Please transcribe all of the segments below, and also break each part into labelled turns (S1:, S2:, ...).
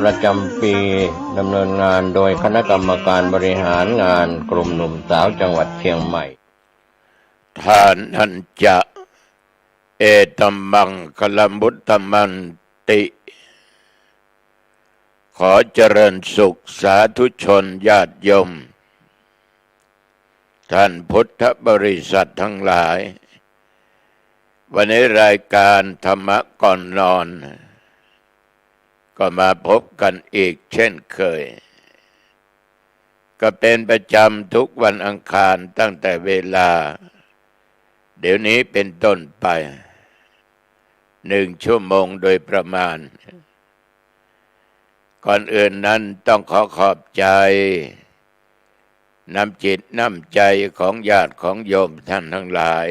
S1: ประจำปีดำเนินงานโดยคณะกรรมการบริหารงานกลุ่มหนุ่มสาวจังหวัดเชียงใหม่
S2: ทานันจะเอตัมมังคลมุตตมันติขอเจริญสุขสาธุชนญาติโยมท่านพุทธบริษัททั้งหลายวันนี้รายการธรรมะก่อนนอนก็มาพบกันอีกเช่นเคยก็เป็นประจำทุกวันอังคารตั้งแต่เวลาเดี๋ยวนี้เป็นต้นไป1 ชั่วโมงโดยประมาณก่อนอื่นนั้นต้องขอบใจน้ำจิตน้ำใจของญาติของโยมท่านทั้งหลาย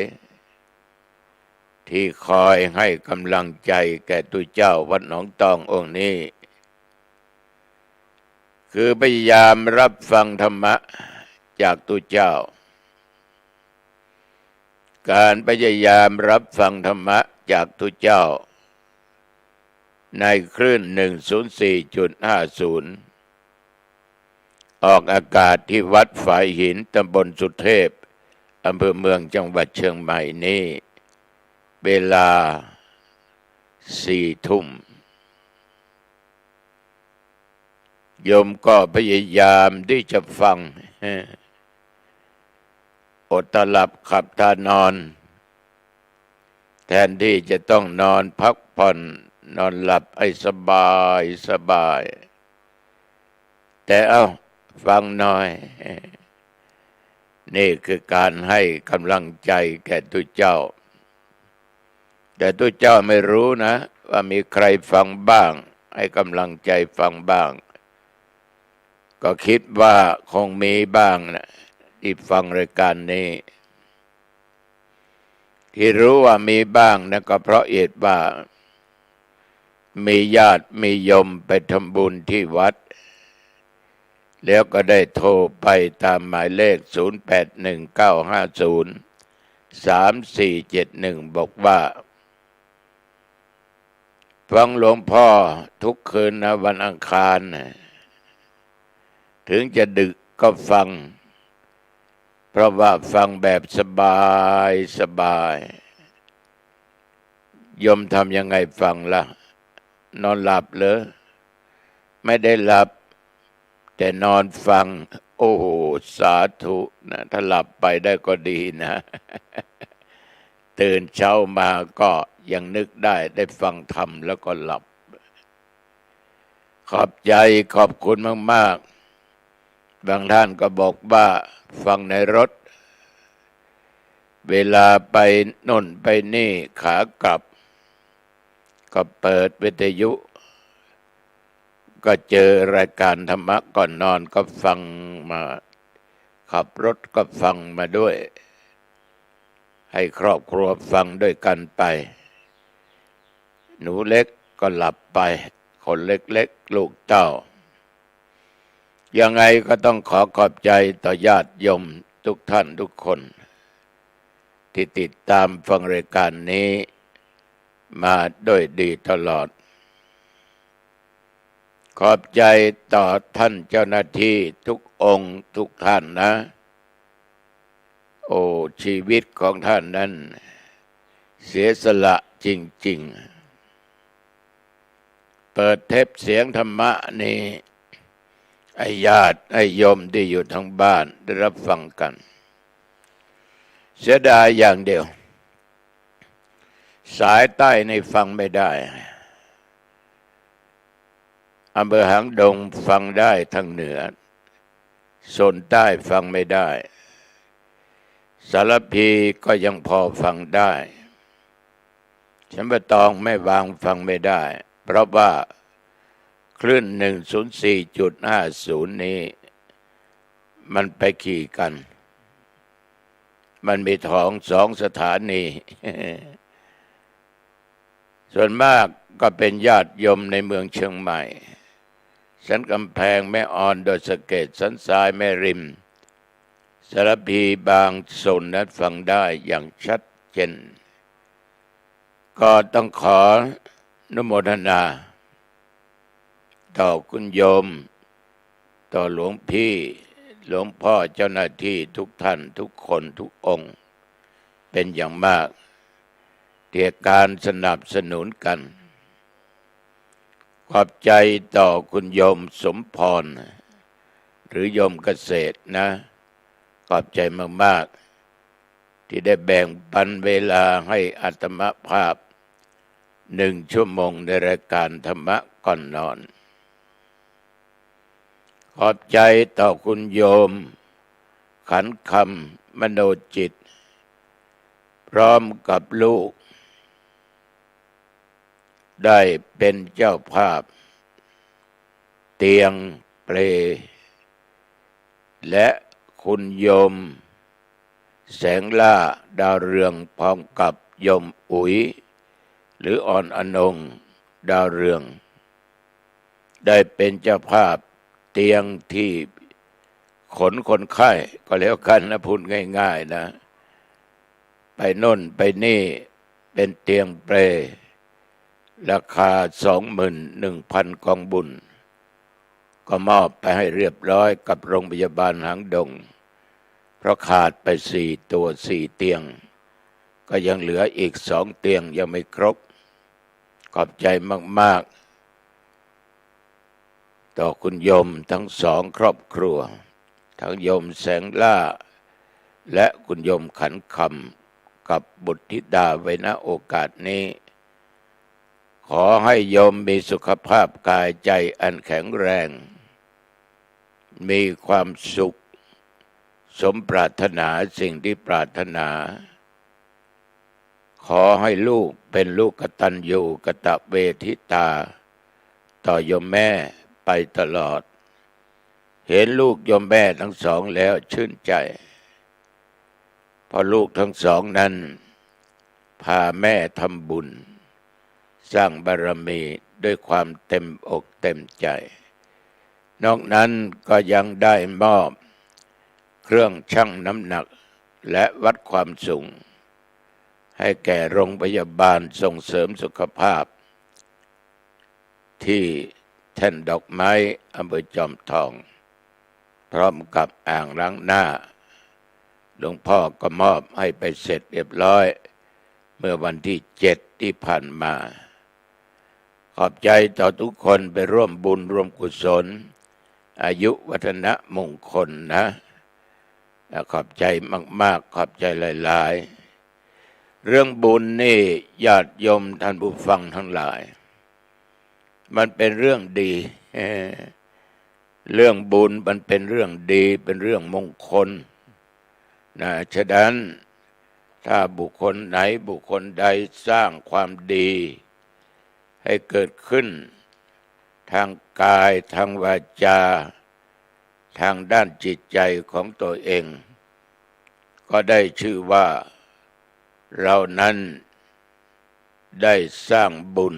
S2: ที่คอยให้กำลังใจแก่ตุเจ้าวัดหนองตององค์นี้คือพยายามรับฟังธรรมะจากตุเจ้าการพยายามรับฟังธรรมะจากตุเจ้าในคลื่น 104.50 ออกอากาศที่วัดฝายหินตำบลสุเทพอำเภอเมืองจังหวัดเชียงใหม่นี้เวลา 4 ทุ่มโยมก็พยายามที่จะฟังอดตาหลับขับตานอนแทนที่จะต้องนอนพักผ่อนนอนหลับให้สบายแต่ฟังหน่อยนี่คือการให้กำลังใจแก่ตุเจ้าแต่ตุเจ้าไม่รู้นะว่ามีใครฟังบ้างให้กำลังใจฟังบ้างก็คิดว่าคงมีบ้างนะที่ฟังรายการนี้ที่รู้ว่ามีบ้างนะก็เพราะเหตุว่ามีญาติมีโยมไปทำบุญที่วัดแล้วก็ได้โทรไปตามหมายเลข 0819503471 บอกว่าฟังหลวงพ่อทุกคืนนะวันอังคารนะถึงจะดึกก็ฟังเพราะว่าฟังแบบสบายโยมทำยังไงฟังล่ะนอนหลับเหรอไม่ได้หลับแต่นอนฟังโอ้โหสาธุนะถ้าหลับไปได้ก็ดีนะตื่นเช้ามาก็ยังนึกได้ฟังธรรมแล้วก็หลับขอบใจขอบคุณมากๆบางท่านก็บอกว่าฟังในรถเวลาไปโน่นไปนี่ขากลับก็เปิดวิทยุก็เจอรายการธรรมะก่อนนอนก็ฟังมาขับรถก็ฟังมาด้วยให้ครอบครัวฟังด้วยกันไปหนูเล็กก็หลับไปคนเล็กๆลูกเต้ายังไงก็ต้องขอบใจต่อญาติโยมทุกท่านทุกคนที่ติดตามฟังรายการนี้มาด้วยดีตลอดขอบใจต่อท่านเจ้าหน้าที่ทุกองค์ทุกท่านนะโอ้ชีวิตของท่านนั้นเสียสละจริงๆเปิดเทปเสียงธรรมะนี้ให้ญาติให้โยมที่อยู่ทั้งบ้านได้รับฟังกันเสียดายอย่างเดียวสายใต้ในฟังไม่ได้อำเภอหางดงฟังได้ทางเหนือโซนใต้ฟังไม่ได้สารพีก็ยังพอฟังได้ฉันไปตองไม่วางฟังไม่ได้เพราะว่าคลื่น 104.50 นี้มันไปขี่กันมันมี2 สถานี ส่วนมากก็เป็นญาติโยมในเมืองเชียงใหม่สันกำแพงแม่ออนดอยสะเก็ดสันทรายแม่ริมสารพีบางโซนนั้นฟังได้อย่างชัดเจนก็ต้องขออนุโมทนา ต่อคุณโยมต่อหลวงพี่หลวงพ่อเจ้าหน้าที่ทุกท่านทุกคนทุกองค์เป็นอย่างมากที่การสนับสนุนกันขอบใจต่อคุณโยมสมพรหรือโยมเกษตรนะขอบใจมากๆที่ได้แบ่งปันเวลาให้อาตมาภาพ1 ชั่วโมงในรายการธรรมะก่อนนอนขอบใจต่อคุณโยมขันคำมโนจิตพร้อมกับลูกได้เป็นเจ้าภาพเตียงเปลและคุณโยมแสงล่าดาวเรืองพร้อมกับโยมอุ๋ยหรืออ่อนอนงดาวเรืองได้เป็นเจ้าภาพเตียงที่ขนคนไข้ก็แล้วกันนะพูดง่ายๆนะไปโน่นไปนี่เป็นเตียงเปลราคา 21,000 กองบุญก็มอบไปให้เรียบร้อยกับโรงพยาบาลหางดงเพราะขาดไป4 ตัว 4 เตียงก็ยังเหลืออีก2 เตียงยังไม่ครบขอบใจมากๆต่อคุณโยมทั้ง2 ครอบครัวทั้งโยมแสงล่าและคุณโยมขันคำกับบุตรธิดาไว้ณโอกาสนี้ขอให้โยมมีสุขภาพกายใจอันแข็งแรงมีความสุขสมปรารถนาสิ่งที่ปรารถนาขอให้ลูกเป็นลูกกตัญญูกตเวทิตาต่อโยมแม่ไปตลอดเห็นลูกโยมแม่ทั้ง2แล้วชื่นใจเพราะลูกทั้ง2นั้นพาแม่ทำบุญสร้างบารมีด้วยความเต็มอกเต็มใจนอกนั้นก็ยังได้มอบเครื่องชั่งน้ำหนักและวัดความสูงให้แก่โรงพยาบาลส่งเสริมสุขภาพที่แท่นดอกไม้อำเภอจอมทองพร้อมกับอ่างล้างหน้าหลวงพ่อก็มอบให้ไปเสร็จเรียบร้อยเมื่อวันที่7ที่ผ่านมาขอบใจต่อทุกคนไปร่วมบุญร่วมกุศลอายุวัฒนะมงคลนะและขอบใจมากๆขอบใจหลายๆเรื่องบุญนี่ญาติโยมท่านผู้ฟังทั้งหลายมันเป็นเรื่องดีเรื่องบุญมันเป็นเรื่องดีเป็นเรื่องมงคลนะฉะนั้นถ้าบุคคลไหนบุคคลใดสร้างความดีให้เกิดขึ้นทางกายทางวาจาทางด้านจิตใจของตัวเองก็ได้ชื่อว่าเรานั้นได้สร้างบุญ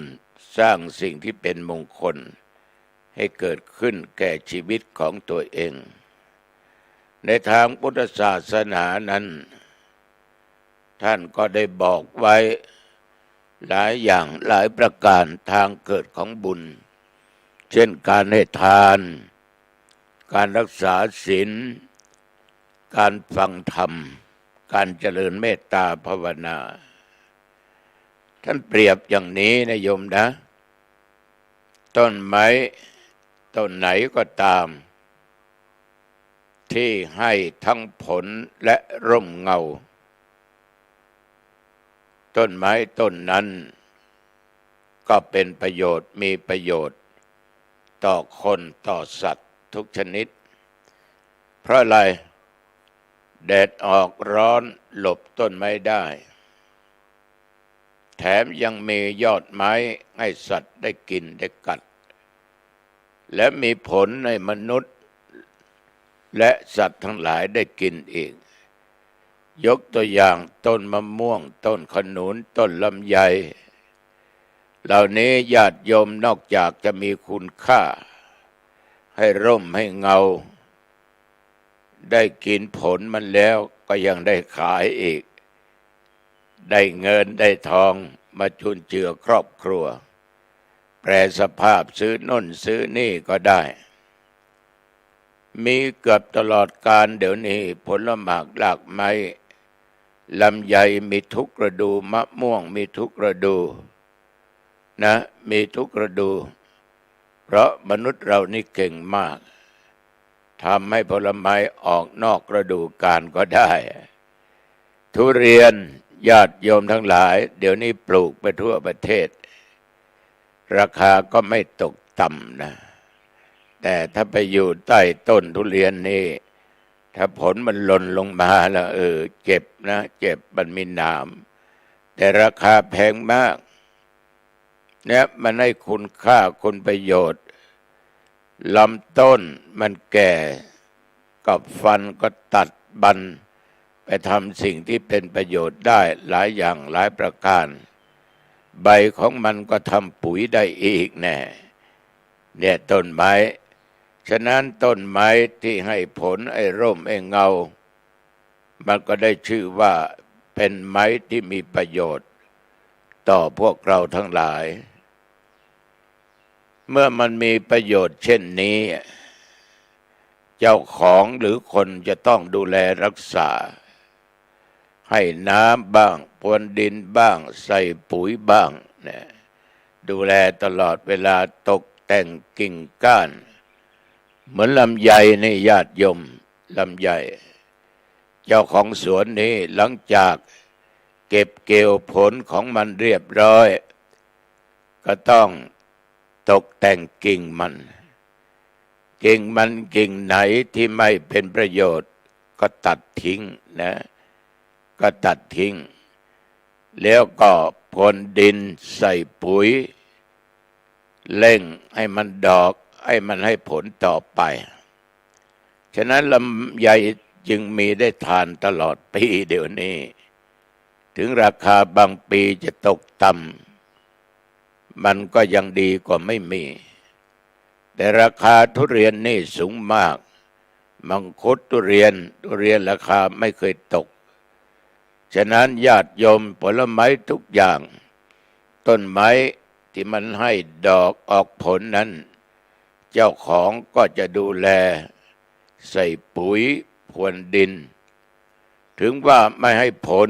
S2: สร้างสิ่งที่เป็นมงคลให้เกิดขึ้นแก่ชีวิตของตัวเองในทางพุทธศาสนานั้นท่านก็ได้บอกไว้หลายอย่างหลายประการทางเกิดของบุญเช่นการให้ทานการรักษาศีลการฟังธรรมการเจริญเมตตาภาวนาท่านเปรียบอย่างนี้นะโยมนะต้นไม้ต้นไหนก็ตามที่ให้ทั้งผลและร่มเงาต้นไม้ต้นนั้นก็เป็นประโยชน์มีประโยชน์ต่อคนต่อสัตว์ทุกชนิดเพราะอะไรแดดออกร้อนหลบต้นไม้ได้แถมยังมียอดไม้ให้สัตว์ได้กินได้กัดและมีผลในมนุษย์และสัตว์ทั้งหลายได้กินอีกยกตัวอย่างต้นมะม่วงต้นขนุนต้นลำไยเหล่านี้ญาติโยมนอกจากจะมีคุณค่าให้ร่มให้เงาได้กินผลมันแล้วก็ยังได้ขายอีกได้เงินได้ทองมาจุนเจือครอบครัว แปรสภาพซื้อน่นซื้อนี่ก็ได้ มีเกือบตลอดการเดี๋ยวนี้ผลหมากหลากไม้ลำไยมีทุกฤดูมะม่วงมีทุกฤดูนะมีทุกฤดูเพราะมนุษย์เรานี่เก่งมากทำให้ผลไม้ออกนอกฤดูกาลก็ได้ทุเรียนญาติโยมทั้งหลายเดี๋ยวนี้ปลูกไปทั่วประเทศราคาก็ไม่ตกต่ำนะแต่ถ้าไปอยู่ใต้ต้นทุเรียนนี่ถ้าผลมันหล่นลงมาแล้วเจ็บนะเจ็บมันมีหนามแต่ราคาแพงมากเนี่ยมันให้คุณค่าคุณประโยชน์ลำต้นมันแก่กับฟันก็ตัดบันไปทำสิ่งที่เป็นประโยชน์ได้หลายอย่างหลายประการใบของมันก็ทำปุ๋ยได้อีกแน่เนี่ยต้นไม้ฉะนั้นต้นไม้ที่ให้ผลไอ้ร่มไอ้เงามันก็ได้ชื่อว่าเป็นไม้ที่มีประโยชน์ต่อพวกเราทั้งหลายเมื่อมันมีประโยชน์เช่นนี้เจ้าของหรือคนจะต้องดูแลรักษาให้น้ำบ้างพรวนดินบ้างใส่ปุ๋ยบ้างเนี่ยดูแลตลอดเวลาตกแต่งกิ่งก้านเหมือนลำไยนี่ญาติโยมลำไยเจ้าของสวนนี้หลังจากเก็บเกี่ยวผลของมันเรียบร้อยก็ต้องตกแต่งกิ่งมันกิ่งไหนที่ไม่เป็นประโยชน์ก็ตัดทิ้งนะก็ตัดทิ้งแล้วก็พรวนดินใส่ปุ๋ยเร่งให้มันดอกให้มันให้ผลต่อไปฉะนั้นลำไยจึงมีได้ทานตลอดปีเดี๋ยวนี้ถึงราคาบางปีจะตกต่ำมันก็ยังดีกว่าไม่มีแต่ราคาทุเรียนนี่สูงมากมังคุดทุเรียนราคาไม่เคยตกฉะนั้นญาติโยมผลไม้ทุกอย่างต้นไม้ที่มันให้ดอกออกผลนั้นเจ้าของก็จะดูแลใส่ปุ๋ยพรวนดินถึงว่าไม่ให้ผล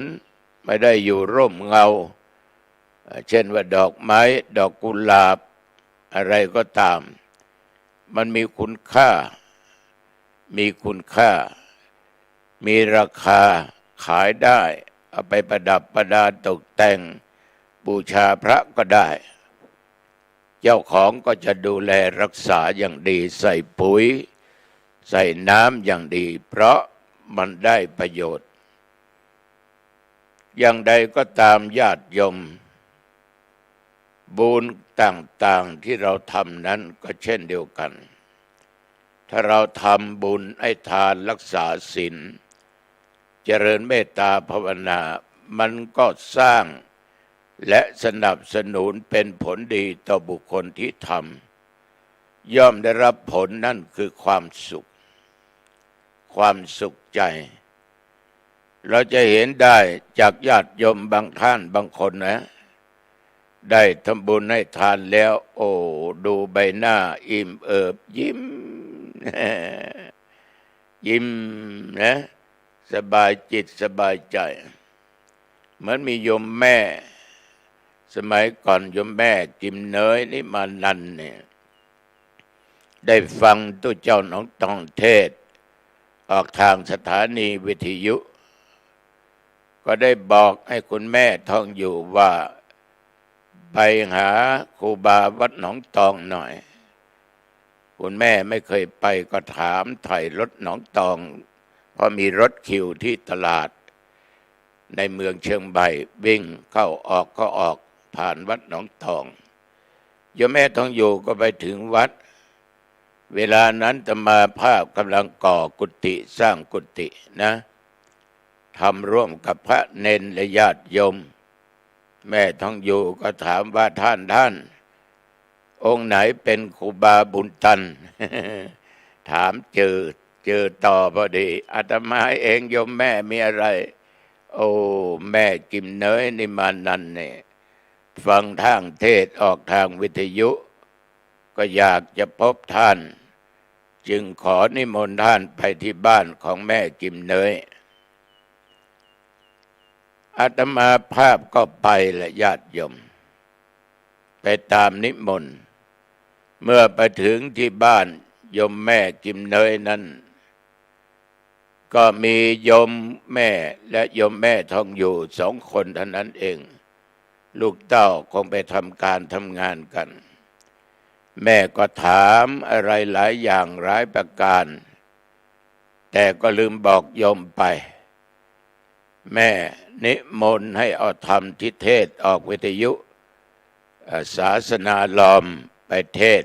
S2: ไม่ได้อยู่ร่มเงาเช่นว่าดอกไม้ดอกกุหลาบอะไรก็ตามมันมีคุณค่ามีราคาขายได้เอาไปประดับประดาตกแต่งบูชาพระก็ได้เจ้าของก็จะดูแลรักษาอย่างดีใส่ปุ๋ยใส่น้ำอย่างดีเพราะมันได้ประโยชน์อย่างใดก็ตามญาติโยมบุญต่างๆที่เราทำนั้นก็เช่นเดียวกันถ้าเราทำบุญให้ทานรักษาศีลเจริญเมตตาภาวนามันก็สร้างและสนับสนุนเป็นผลดีต่อบุคคลที่ทำย่อมได้รับผลนั่นคือความสุขใจเราจะเห็นได้จากญาติโยมบางท่านบางคนนะได้ทำบุญให้ทานแล้วโอ้ดูใบหน้าอิ่มเอิบยิ้มนะสบายจิตสบายใจเหมือนมีโยมแม่สมัยก่อนโยมแม่กิมเนยนี่มานันเนี่ยได้ฟังตัวเจ้าหนองตองเทศออกทางสถานีวิทยุก็ได้บอกให้คุณแม่ท่องอยู่ว่าไปหาครูบาวัดหนองตองหน่อยคุณแม่ไม่เคยไปก็ถามไถ่รถหนองตองเพราะมีรถคิวที่ตลาดในเมืองเชียงใหม่วิ่งเข้าออกผ่านวัดหนองตองโยมแม่ท่องอยู่ก็ไปถึงวัดเวลานั้นอาตมาภาพกำลังก่อกุฏิสร้างกุฏินะทำร่วมกับพระเนนและญาติโยมแม่ท่องอยู่ก็ถามว่าท่านองค์ไหนเป็นครูบาบุญตัน ถามเจอต่อพอดีอาตมาเองโยมแม่มีอะไรโอ้แม่กิมเนยนี่มานันเนี่ย ฟังทางเทศออกทางวิทยุก็อยากจะพบท่านจึงขอนิมนต์ท่านไปที่บ้านของแม่กิมเนยอาตมาภาพก็ไปและญาติโยมไปตามนิมนต์เมื่อไปถึงที่บ้านโยมแม่กิมเนยนั้นก็มีโยมแม่และโยมแม่ทองอยู่2 คนเท่านั้นเองลูกเต้าคงไปทำการทำงานกันแม่ก็ถามอะไรหลายอย่างหลายประการแต่ก็ลืมบอกโยมไปแม่นิมนต์ให้เอาธรรมที่เทศออกวิทยุศาสนาลอมไปเทศ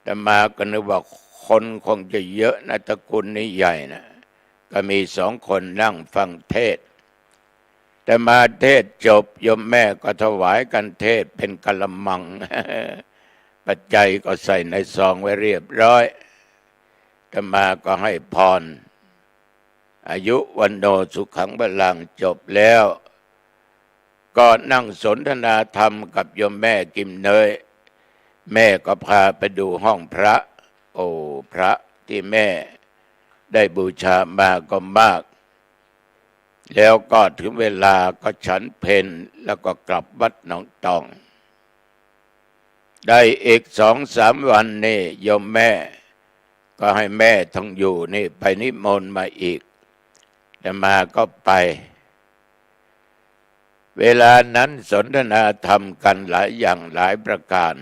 S2: แต่มาก็นึกว่าคนคงจะเยอะนะตระกูลนี้ใหญ่นะก็มี2 คนนั่งฟังเทศแต่มาเทศจบโยมแม่ก็ถวายกันเทศเป็นกะละมัง ปัจจัยก็ใส่ในซองไว้เรียบร้อยแต่มาก็ให้พรอายุวันโนสุขังพลังจบแล้วก็นั่งสนทนาธรรมกับโยมแม่กิมเนยแม่ก็พาไปดูห้องพระโอ้พระที่แม่ได้บูชามาก็มากแล้วก็ถึงเวลาก็ฉันเพลแล้วก็กลับวัดหนองตองได้อีก2-3 วันนี่โยมแม่ก็ให้แม่ทองอยู่นี่ไปนิมนต์มาอีกแต่มาก็ไปเวลานั้นสนทนาธรรมกันหลายอย่างหลายประการ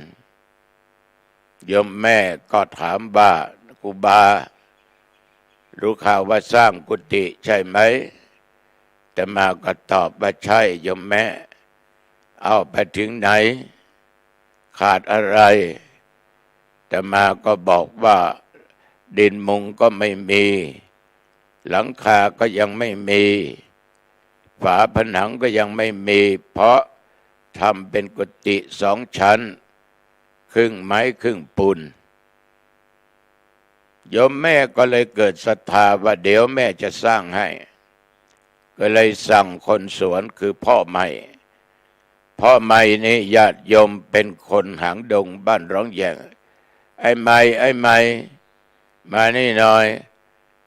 S2: โยมแม่ก็ถามว่าครูบารู้ข่าวว่าสร้างกุฏิใช่ไหมแต่มาก็ตอบว่าใช่โยมแม่เอาไปถึงไหนขาดอะไรแต่มาก็บอกว่าดินมุงก็ไม่มีหลังคาก็ยังไม่มีฝาผนังก็ยังไม่มีเพราะทำเป็นกุฏิ2 ชั้นครึ่งไม้ครึ่งปูนโยมแม่ก็เลยเกิดศรัทธาว่าเดี๋ยวแม่จะสร้างให้ก็เลยสั่งคนสวนคือพ่อใหม่นี่ญาติโยมเป็นคนหางดงบ้านร้องแยงไอ้ใหม่มานี่หน่อย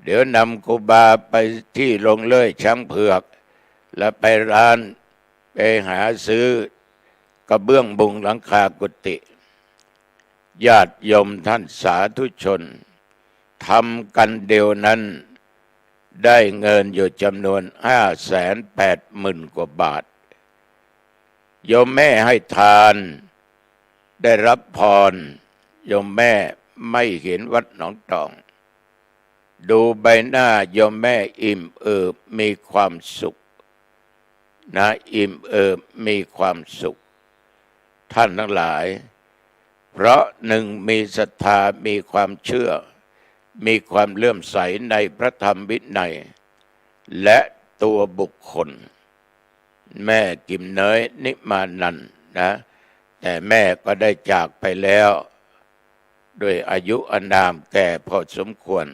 S2: เดี๋ยวนำครูบาไปที่ลงเลื่อยช้างเผือกแล้วไปร้านไปหาซื้อกระเบื้องบุงหลังคากุฏิญาติโยมท่านสาธุชนทำกันเดียวนั้นได้เงินอยู่จำนวน580,000 กว่าบาทโยมแม่ให้ทานได้รับพรโยมแม่ไม่เห็นวัดหนองตองดูใบหน้าโยมแม่อิ่มเอิบมีความสุขนะอิ่มเอิบมีความสุขท่านทั้งหลายเพราะ1มีศรัทธามีความเชื่อมีความเลื่อมใสในพระธรรมวินัยและตัวบุคคลแม่กิมเนยนิมานันนะแต่แม่ก็ได้จากไปแล้วด้วยอายุอานามแก่พอสมควร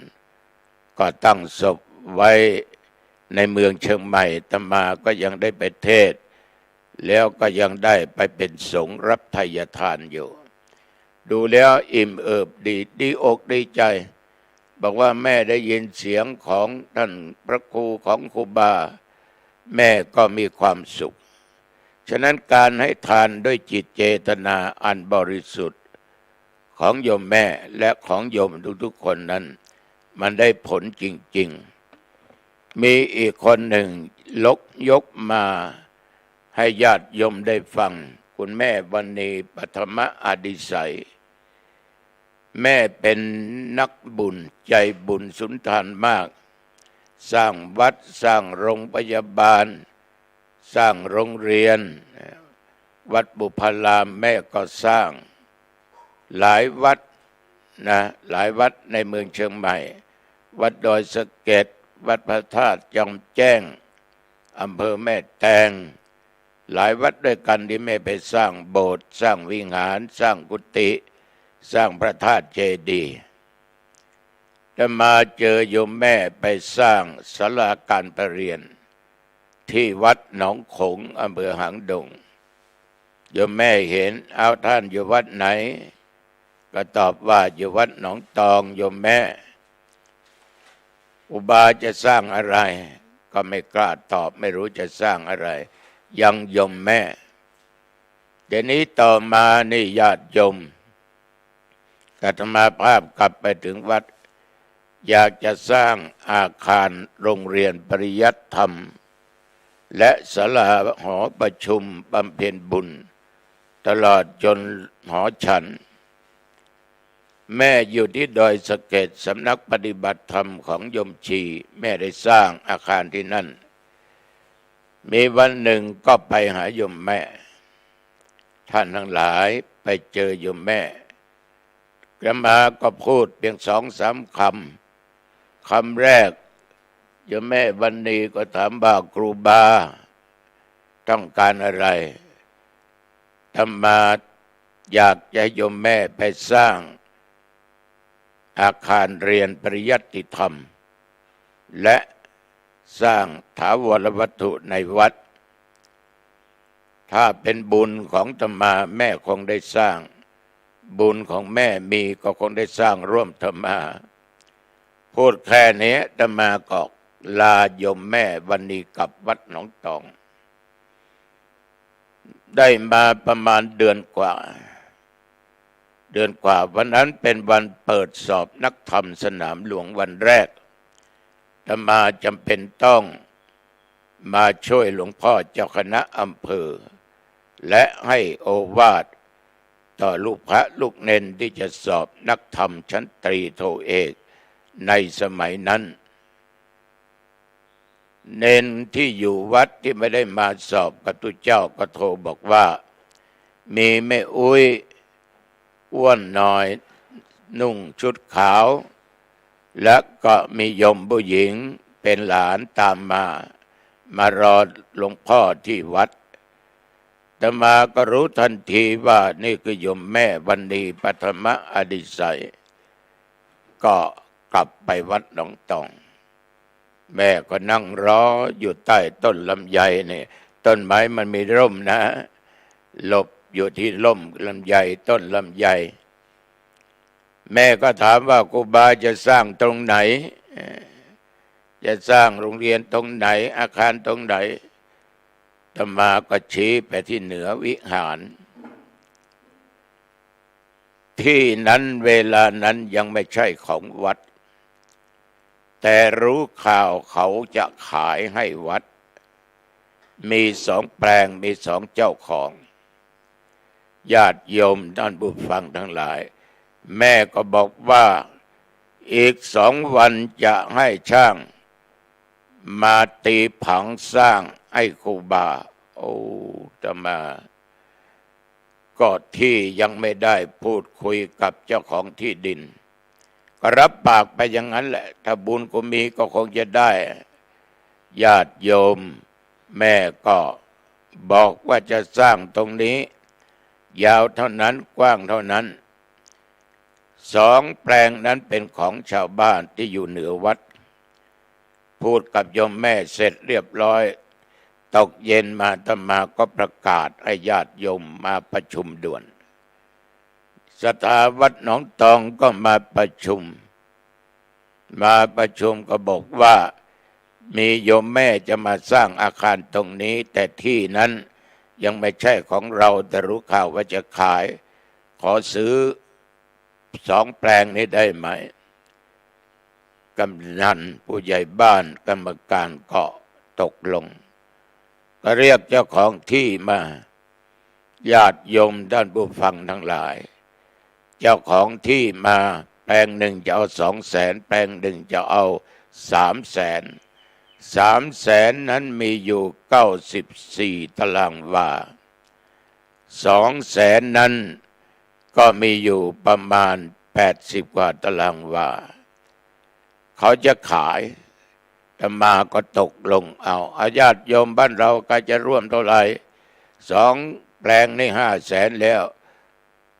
S2: ก็ตั้งศพไว้ในเมืองเชียงใหม่อาตมาก็ยังได้ไปเทศแล้วก็ยังได้ไปเป็นสงฆ์รับไทยทานอยู่ดูแล้วอิ่มเอิบดีอกดีใจบอกว่าแม่ได้ยินเสียงของท่านพระครูของครูบาแม่ก็มีความสุขฉะนั้นการให้ทานด้วยจิตเจตนาอันบริสุทธิ์ของโยมแม่และของโยมทุกๆคนนั้นมันได้ผลจริงๆมีอีกคนหนึ่งยกมาให้ญาติโยมได้ฟังคุณแม่วรรณีปฐมอดิศัยแม่เป็นนักบุญใจบุญสุนทานมากสร้างวัดสร้างโรงพยาบาลสร้างโรงเรียนวัดบุพารามแม่ก็สร้างหลายวัดนะหลายวัดในเมืองเชียงใหม่วัดดอยสะเก็ดวัดพระธาตุจอมแจ้งอำเภอแม่แตงหลายวัดด้วยกันที่แม่ไปสร้างโบสถ์สร้างวิหารสร้างกุฏิสร้างพระธาตุเจดีย์แต่มาเจอโยมแม่ไปสร้างศาลาการประเรียนที่วัดหนองขงอำเภอหางดง โยมแม่เห็นเอาท่านอยู่วัดไหนก็ตอบว่าอยู่วัดหนองตองโยมแม่อุบาจะสร้างอะไรก็ไม่กล้าตอบไม่รู้จะสร้างอะไรยังโยมแม่เดี๋ยวนี้ต่อมานี่ญาติโยมอาตมาภาพกลับไปถึงวัดอยากจะสร้างอาคารโรงเรียนปริยัติธรรมและศาลาหอประชุมบำเพ็ญบุญตลอดจนหอฉันแม่อยู่ที่ดอยสะเก็ดสำนักปฏิบัติธรรมของโยมชีแม่ได้สร้างอาคารที่นั่นมีวันหนึ่งก็ไปหาโยมแม่ท่านทั้งหลายไปเจอโยมแม่อาตมาก็พูดเพียง2-3 คำแรกโยมแม่วันนี้ก็ถามว่าครูบาต้องการอะไรอาตมาอยากจะโยมแม่ไปสร้างอาคารเรียนปริยัติธรรมและสร้างถาวรวัตถุในวัดถ้าเป็นบุญของอาตมาแม่คงได้สร้างบุญของแม่มีก็คงได้สร้างร่วมอาตมาพูดแค่นี้อาตมาก็ลาโยมแม่วันนี้กลับวัดหนองตองได้มาประมาณเดือนกว่าวันนั้นเป็นวันเปิดสอบนักธรรมสนามหลวงวันแรกอาตมาจำเป็นต้องมาช่วยหลวงพ่อเจ้าคณะอำเภอและให้โอวาทต่อลูกพระลูกเนนที่จะสอบนักธรรมชั้นตรีโทเอกในสมัยนั้นเนนที่อยู่วัดที่ไม่ได้มาสอบกับตุเจ้าก็โทรบอกว่ามีแม่อุ้ยอ้วนน้อยนุ่งชุดขาวและก็มีโยมผู้หญิงเป็นหลานตามมารอหลวงพ่อที่วัดอาตมาก็รู้ทันทีว่านี่คือโยมแม่วันนีปฐมอดิศัยก็กลับไปวัดหนองตองแม่ก็นั่งรออยู่ใต้ต้นลำไยนี่ต้นไม้มันมีร่มนะหลบอยู่ที่ร่มลำไยต้นลำไยแม่ก็ถามว่าครูบาจะสร้างตรงไหนจะสร้างโรงเรียนตรงไหนอาคารตรงไหนอาตมาก็ชี้ไปที่เหนือวิหารที่นั้นเวลานั้นยังไม่ใช่ของวัดแต่รู้ข่าวเขาจะขายให้วัดมี2 แปลงมี2 เจ้าของญาติโยมท่านผู้ฟังทั้งหลายแม่ก็บอกว่าอีก2 วันจะให้ช่างมาตีผังสร้างให้ครูบาโอ้อาตมาก็ที่ยังไม่ได้พูดคุยกับเจ้าของที่ดินก็รับปากไปอย่างนั้นแหละถ้าบุญก็มีก็คงจะได้ญาติโยมแม่ก็บอกว่าจะสร้างตรงนี้ยาวเท่านั้นกว้างเท่านั้น2 แปลงนั้นเป็นของชาวบ้านที่อยู่เหนือวัดพูดกับโยมแม่เสร็จเรียบร้อยตกเย็นมาอาตมาก็ประกาศให้ญาติโยมมาประชุมด่วนสถาวัดหนองตองก็มาประชุมก็บอกว่ามีโยมแม่จะมาสร้างอาคารตรงนี้แต่ที่นั้นยังไม่ใช่ของเราแต่รู้ข่าวว่าจะขายขอซื้อ2 แปลงนี้ได้ไหมกำนันผู้ใหญ่บ้านกรรมการก็ตกลงก็เรียกเจ้าของที่มาญาติโยมท่านผู้ฟังทั้งหลายเจ้าของที่มาแปลงหนึ่งจะเอา200,000แปลงหนึ่งจะเอา300,000 300,000นั้นมีอยู่94 ตารางวา200,000นั้นก็มีอยู่ประมาณ80 กว่าตารางวาเขาจะขายอาตมาก็ตกลงเอาญาติโยมบ้านเราก็จะร่วมเท่าไหร่2 แปลงนี่500,000แล้ว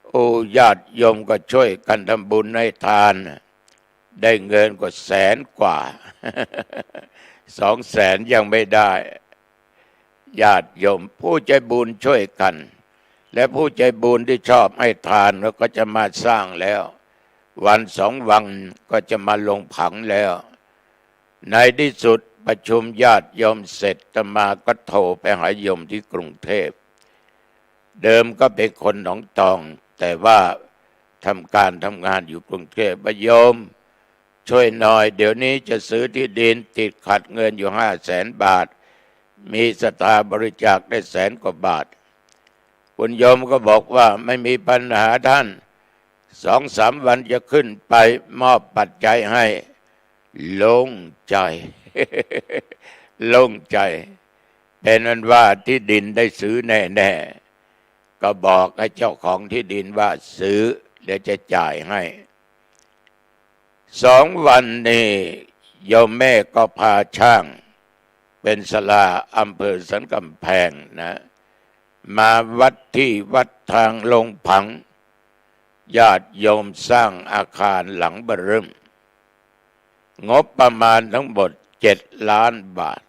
S2: โอ้ญาติโยมก็ช่วยกันทำบุญให้ทานได้เงินกว่า100,000 กว่า 200,000ยังไม่ได้ญาติโยมผู้ใจบุญช่วยกัน และผู้ใจบุญที่ชอบให้ทานก็จะมาสร้างแล้ววัน2 วันก็จะมาลงผังแล้วในที่สุดประชุมญาติโยมเสร็จอาตมาก็โทรไปหาโยมที่กรุงเทพเดิมก็เป็นคนหนองตองแต่ว่าทำงานอยู่กรุงเทพโยมช่วยหน่อยเดี๋ยวนี้จะซื้อที่ดินติดขัดเงินอยู่500,000 บาทมีศรัทธาบริจาคได้100,000 กว่าบาทคุณโยมก็บอกว่าไม่มีปัญหาท่าน2-3 วันจะขึ้นไปมอบปัจจัยให้โล่งใจ โล่งใจเป็นนั้นว่าที่ดินได้ซื้อแน่ๆก็บอกให้เจ้าของที่ดินว่าซื้อเดี๋ยวจะจ่ายให้2 วันนี้โยมแม่ก็พาช่างเป็นศาลาอำเภอสันกำแพงนะมาวัดที่วัดทางลงผังญาติโยมสร้างอาคารหลังเบ้อเริ่มงบประมาณทั้งหมด7 ล้านบาท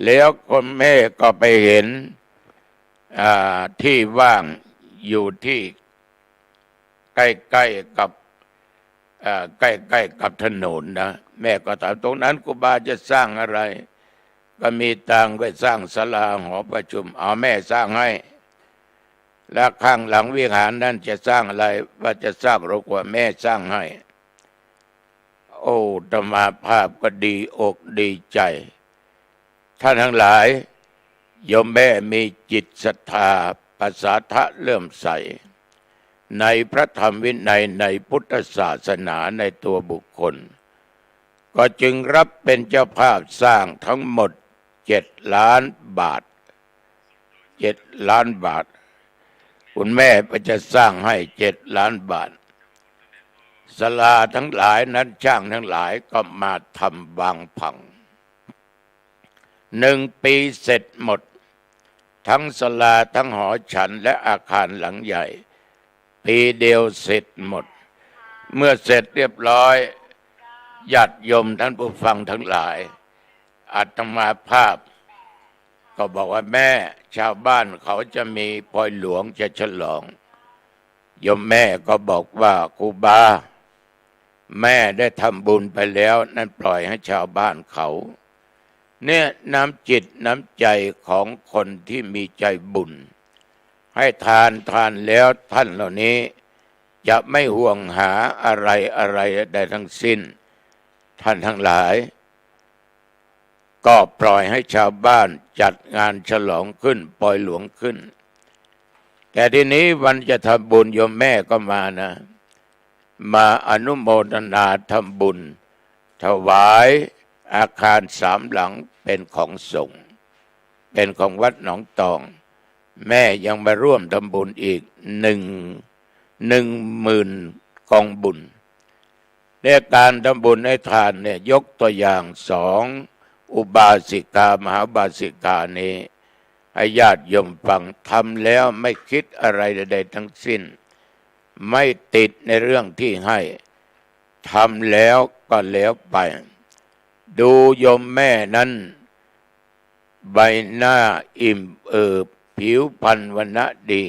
S2: แล้วคนแม่ก็ไปเห็นที่ว่างอยู่ที่ใกล้ๆกับใกล้ๆกับถนนนะแม่ก็ถามตรงนั้นครูบาจะสร้างอะไรก็มีตังก็สร้างศาลาหอประชุมเอาแม่สร้างให้แล้วข้างหลังวิหารนั่นจะสร้างอะไรว่าจะสร้างโรงครัวแม่สร้างให้โอ้อาตมาภาพก็ดีอกดีใจท่านทั้งหลายโยมแม่มีจิตศรัทธาประสาทะเลื่อมใสในพระธรรมวินัยในพุทธศาสนาในตัวบุคคลก็จึงรับเป็นเจ้าภาพสร้างทั้งหมด7 ล้านบาท7 ล้านบาทคุณแม่ก็จะสร้างให้7 ล้านบาทศาลาทั้งหลายนั้นช่างทั้งหลายก็มาทำวางผัง1 ปีเสร็จหมดทั้งศาลาทั้งหอฉันและอาคารหลังใหญ่ปีเดียวเสร็จหมดเมื่อเสร็จเรียบร้อยญาติโยมท่านผู้ฟังทั้งหลายอาตมาภาพก็บอกว่าแม่ชาวบ้านเขาจะมีปอยหลวงจะฉลองโยมแม่ก็บอกว่าครูบาแม่ได้ทำบุญไปแล้วนั่นปล่อยให้ชาวบ้านเขาเนี่ยน้ำจิตน้ำใจของคนที่มีใจบุญให้ทานแล้วท่านเหล่านี้จะไม่ห่วงหาอะไรใดทั้งสิ้นท่านทั้งหลายก็ปล่อยให้ชาวบ้านจัดงานฉลองขึ้นปล่อยหลวงขึ้นแต่ทีนี้วันจะทำบุญโยมแม่ก็มานะมาอนุโมทนาทำบุญถวายอาคาร3 หลังเป็นของสงฆ์เป็นของวัดหนองตองแม่ยังมาร่วมทำบุญอีก10,000 กองบุญในการทำบุญให้ทานเนี่ยยกตัวอย่าง2 อุบาสิกามหาบาสิกานี้ให้ญาติโยมฟังทำแล้วไม่คิดอะไรใดๆทั้งสิ้นไม่ติดในเรื่องที่ให้ทำแล้วก็แล้วไปดูโยมแม่นั้นใบหน้าอิ่มเอิบผิวพรรณวรรณะดี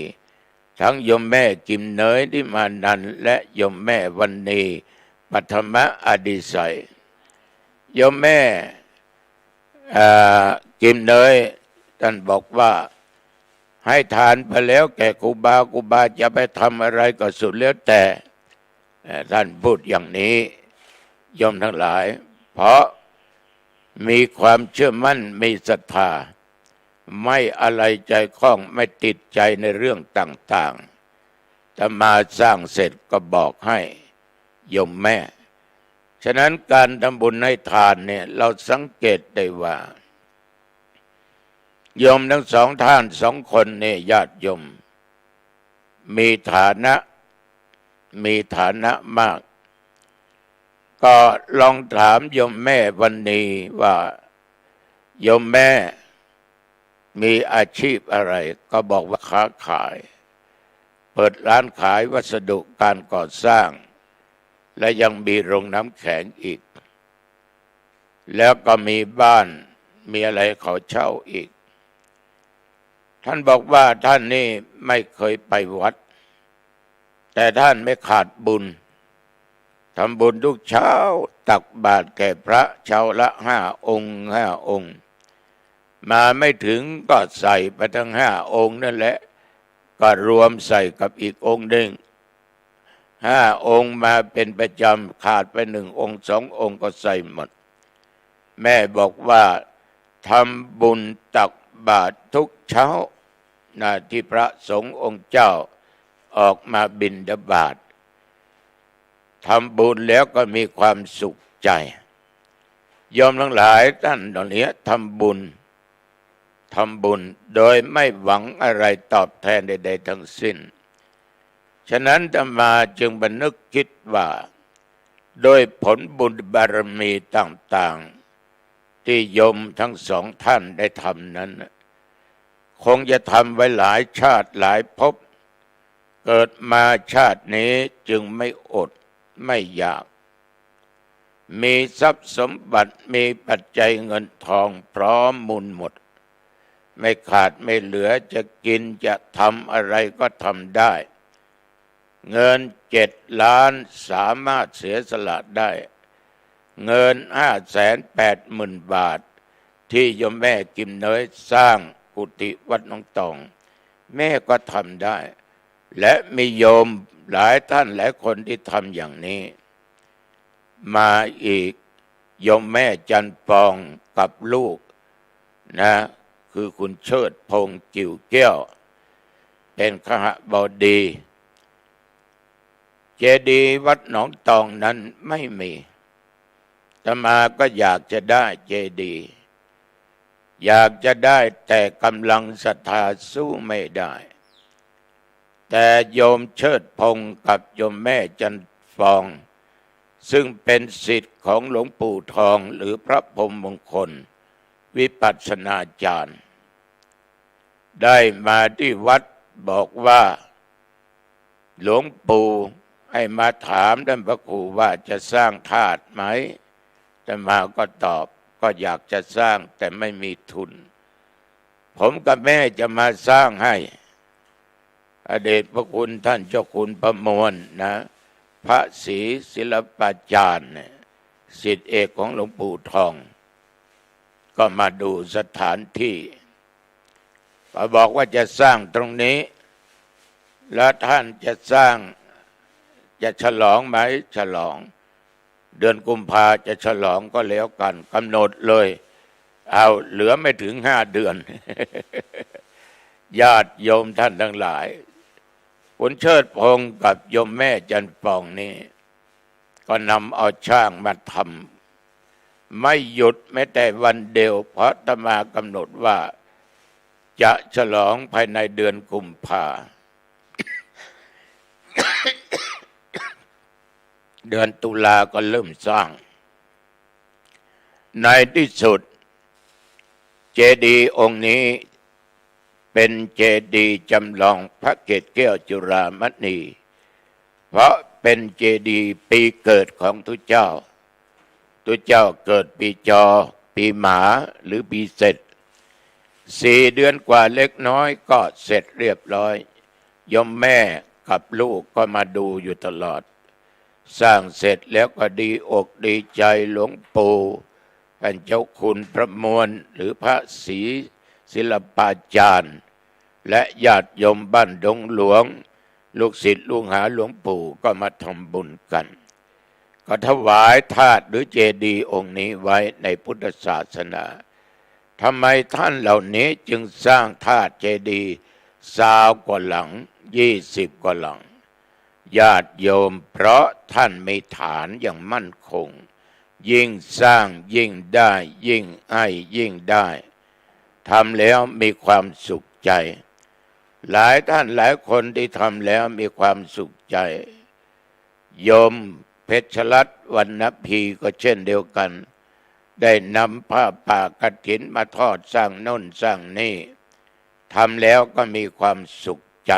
S2: ทั้งโยมแม่กิมเนยที่มานันและโยมแม่วันนีปัทมะอดิศัยโยมแม่กิมเนยท่านบอกว่าให้ทานไปแล้วแก่ครูบาจะไปทำอะไรก็สุดแล้วแต่ท่านพูดอย่างนี้โยมทั้งหลายเพราะมีความเชื่อมั่นมีศรัทธาไม่อะไรใจคล้องไม่ติดใจในเรื่องต่างๆแต่มาสร้างเสร็จก็บอกให้โยมแม่ฉะนั้นการทำบุญให้ทานเนี่ยเราสังเกตได้ว่าโยมทั้งท่าน2 คนเนี่ยญาติโยมมีฐานะมากก็ลองถามโยมแม่วันนี้ว่าโยมแม่มีอาชีพอะไรก็บอกว่าค้าขายเปิดร้านขายวัสดุการก่อสร้างและยังมีโรงน้ำแข็งอีกแล้วก็มีบ้านมีอะไรเขาเช่าอีก ท่านบอกว่าท่านนี่ไม่เคยไปวัดแต่ท่านไม่ขาดบุญทำบุญทุกเช้าตักบาตรแก่พระเช้าละ5 องค์มาไม่ถึงก็ใส่ไปทั้ง5 องค์นั่นแหละก็รวมใส่กับอีกองค์หนึ่ง5 องค์มาเป็นประจำขาดไป1 องค์ 2 องค์ก็ใส่หมดแม่บอกว่าทำบุญตักบาตรทุกเช้าที่พระสงฆ์องค์เจ้าออกมาบิณฑบาตทำบุญแล้วก็มีความสุขใจโยมทั้งหลายท่านตอนนี้ทำบุญโดยไม่หวังอะไรตอบแทนใดๆทั้งสิ้นฉะนั้นอาตมาจึงบันนึกคิดว่าโดยผลบุญบารมีต่างๆที่โยมทั้งสองท่านได้ทำนั้นคงจะทำไว้หลายชาติหลายภพเกิดมาชาตินี้จึงไม่อดไม่อยากมีทรัพย์สมบัติมีปัจจัยเงินทองพร้อมมูลหมดไม่ขาดไม่เหลือจะกินจะทำอะไรก็ทำได้เงิน7 ล้านสามารถเสียสละได้เงิน580,000 บาทที่โยมแม่กิมเนยสร้างกุฏิวัดหนองตองแม่ก็ทำได้และมีโยมหลายท่านหลายคนที่ทำอย่างนี้มาอีกโยมแม่จันปองกับลูกคือคุณเชิดพงษ์กิ่วแก้วเป็นคหบดีเจดีย์วัดหนองตองนั้นไม่มีอาตมาก็อยากจะได้เจดีย์อยากจะได้แต่กำลังศรัทธาสู้ไม่ได้แต่โยมเชิดพงษ์กับโยมแม่จันฟองซึ่งเป็นศิษย์ของหลวงปู่ทองหรือพระพรหมมงคลวิปัสสนาจารย์ได้มาที่วัดบอกว่าหลวงปู่ให้มาถามท่านพระครูว่าจะสร้างธาตุไหมแต่มาก็ตอบก็อยากจะสร้างแต่ไม่มีทุนผมกับแม่จะมาสร้างให้อเดชพระคุณท่านเจ้าคุณประมวลพระศรีศิลปาจารย์ศิษย์เอกของหลวงปู่ทองก็มาดูสถานที่ก็บอกว่าจะสร้างตรงนี้แล้วท่านจะสร้างจะฉลองไหมฉลองเดือนกุมภาจะฉลองก็แล้วกันกำหนดเลยเอาเหลือไม่ถึง5 เดือน ญาติโยมท่านทั้งหลายคุณเชิดพงษ์กับโยมแม่จันปองนี่ก็นำเอาช่างมาทำไม่หยุดแม้แต่วันเดียวเพราะอาตมากำหนดว่าจะฉลองภายในเดือนกุมภา เดือนตุลาก็เริ่มสร้างในที่สุดเจดีย์องค์นี้เป็นเจดีย์จำลองพระเกศแก้วจุฬามณีเพราะเป็นเจดีย์ปีเกิดของทุกเจ้าเกิดปีจอปีหมาหรือปีเสร็จ4 เดือนกว่าเล็กน้อยก็เสร็จเรียบร้อยโยมแม่กับลูกก็มาดูอยู่ตลอดสร้างเสร็จแล้วก็ดีอกดีใจหลวงปู่ท่านเจ้าคุณพระมวลหรือพระศรีศิลปาจารย์และญาติโยมบ้านดงหลวงลูกศิษย์ลูกหาหลวงปู่ก็มาทำบุญกันก็ถวายธาตุหรือเจดีย์องค์นี้ไว้ในพุทธศาสนาทำไมท่านเหล่านี้จึงสร้างธาตุเจดีย์20 กว่าหลัง20 กว่าหลังญาติโยมเพราะท่านมีฐานอย่างมั่นคงยิ่งสร้างยิ่งได้ยิ่งให้ยิ่งได้ทำแล้วมีความสุขใจหลายท่านหลายคนที่ทำแล้วมีความสุขใจโยมเพชรรัตน์วรรณพีก็เช่นเดียวกันได้นำผ้าป่ากฐินมาทอดสร้างโน่นสร้างนี่ทำแล้วก็มีความสุขใจ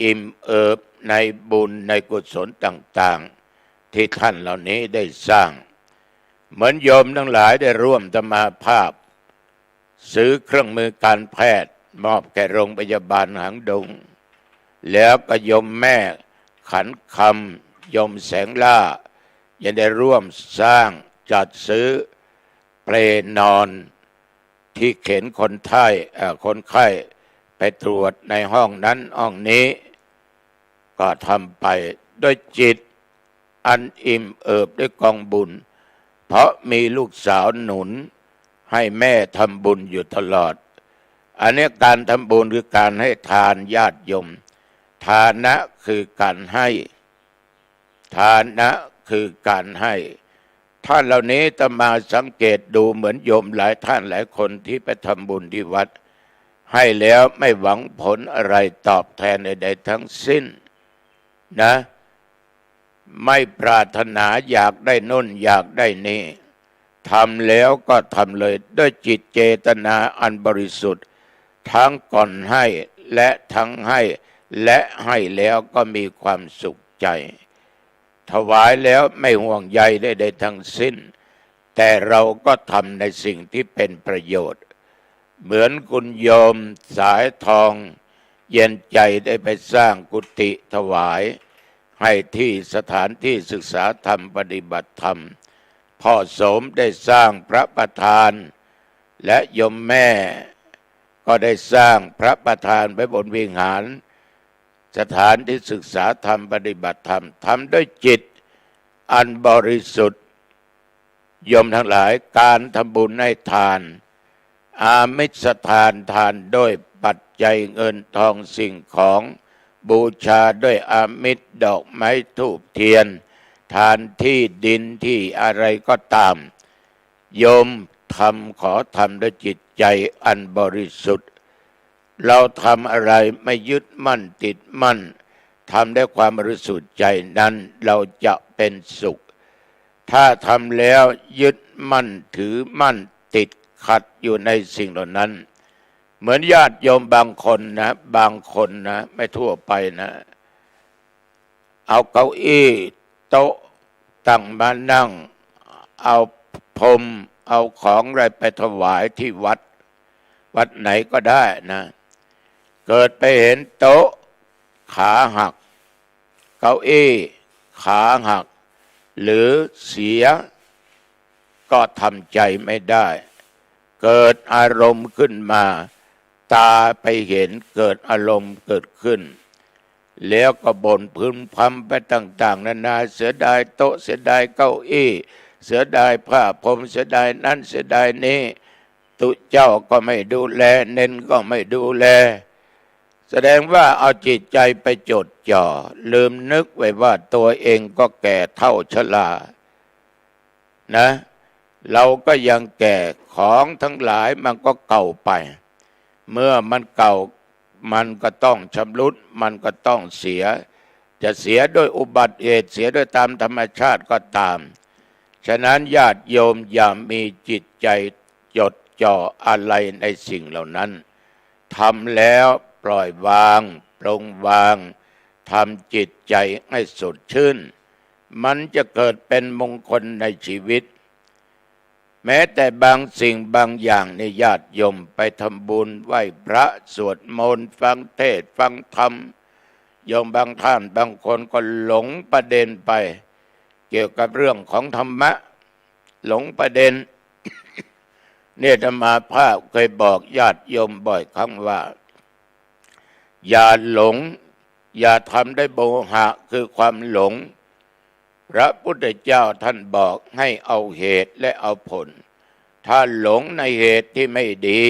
S2: อิ่มเอิบในบุญในกุศลต่างๆที่ท่านเหล่านี้ได้สร้างเหมือนโยมทั้งหลายได้ร่วมสมาภาพซื้อเครื่องมือการแพทย์ มอบแก่โรงพยาบาลหางดงแล้วก็โยมแม่ขันคำโยมแสงล่ายังได้ร่วมสร้างจัดซื้อเปลนอนที่เข็นคนไข้ไปตรวจในห้องนั้นห้องนี้ก็ทำไปด้วยจิตอันอิ่มเอิบด้วยกองบุญเพราะมีลูกสาวหนุนให้แม่ทำบุญอยู่ตลอดอันนี้การทำบุญคือการให้ทานญาติโยมทานะคือการให้ทานะคือการให้ท่านเหล่านี้จะมาสังเกตดูเหมือนโยมหลายท่านหลายคนที่ไปทำบุญที่วัดให้แล้วไม่หวังผลอะไรตอบแทนใดๆทั้งสิ้นนะไม่ปรารถนาอยากได้น่นอยากได้นี่ทำแล้วก็ทำเลยด้วยจิตเจตนาอันบริสุทธิ์ทั้งก่อนให้และทั้งให้และให้แล้วก็มีความสุขใจถวายแล้วไม่ห่วงใยใดๆทั้งสิ้นแต่เราก็ทำในสิ่งที่เป็นประโยชน์เหมือนคุณโยมสายทองเย็นใจได้ไปสร้างกุฏิถวายให้ที่สถานที่ศึกษาธรรมปฏิบัติธรรมพ่อโสมได้สร้างพระประธานและโยมแม่ก็ได้สร้างพระประธานไว้บนวิหารสถานที่ศึกษาธรรมปฏิบัติธรรมทำด้วยจิตอันบริสุทธิ์โยมทั้งหลายการทำบุญให้ทานอามิสทานทานด้วยปัจจัยเงินทองสิ่งของบูชาด้วยอามิสดอกไม้ธูปเทียนทานที่ดินที่อะไรก็ตามโยมขอทำด้วยจิตใจอันบริสุทธิ์เราทำอะไรไม่ยึดมั่นติดมั่นทำด้วยความบริสุทธิ์ใจนั้นเราจะเป็นสุขถ้าทำแล้วยึดมั่นถือมั่นติดขัดอยู่ในสิ่งเหล่านั้นเหมือนญาติโยมบางคนนะไม่ทั่วไปนะเอาเก้าอี้โต๊ะตั้งมานั่งเอาพรมเอาของอะไรไปถวายที่วัดไหนก็ได้นะเกิดไปเห็นโต๊ะขาหักเก้าอี้ขาหักหรือเสียก็ทำใจไม่ได้เกิดอารมณ์ขึ้นมาตาไปเห็นเกิดอารมณ์เกิดขึ้นแล้วก็บ่นพึมพำไปต่างๆนานาเสียดายโต๊ะเสียดายเก้าอี้เสียดายผ้าพรมเสียดายนั้นเสียดายนี้ตุเจ้าก็ไม่ดูแลเน้นก็ไม่ดูแลแสดงว่าเอาจิตใจไปจดจ่อลืมนึกไว้ว่าตัวเองก็แก่เท่าชรานะเราก็ยังแก่ของทั้งหลายมันก็เก่าไปเมื่อมันเก่ามันก็ต้องชำรุดมันก็ต้องเสียจะเสียด้วยอุบัติเหตุเสียด้วยตามธรรมชาติก็ตามฉะนั้นญาติโยมอย่ามีจิตใจจดจ่ออะไรในสิ่งเหล่านั้นทำแล้วปล่อยวางปรงวางทำจิตใจให้สดชื่นมันจะเกิดเป็นมงคลในชีวิตแม้แต่บางสิ่งบางอย่างในญาติโยมไปทำบุญไหว้พระสวดมนต์ฟังเทศน์ฟังธรรมโยมบางท่านบางคนก็หลงประเด็นไปเกี่ยวกับเรื่องของธรรมะหลงประเด็น เนี่ยอาตมาภาพเคยบอกญาติโยมบ่อยครั้งว่าอย่าหลงอย่าทำได้โมหะคือความหลงพระพุทธเจ้าท่านบอกให้เอาเหตุและเอาผลถ้าหลงในเหตุที่ไม่ดี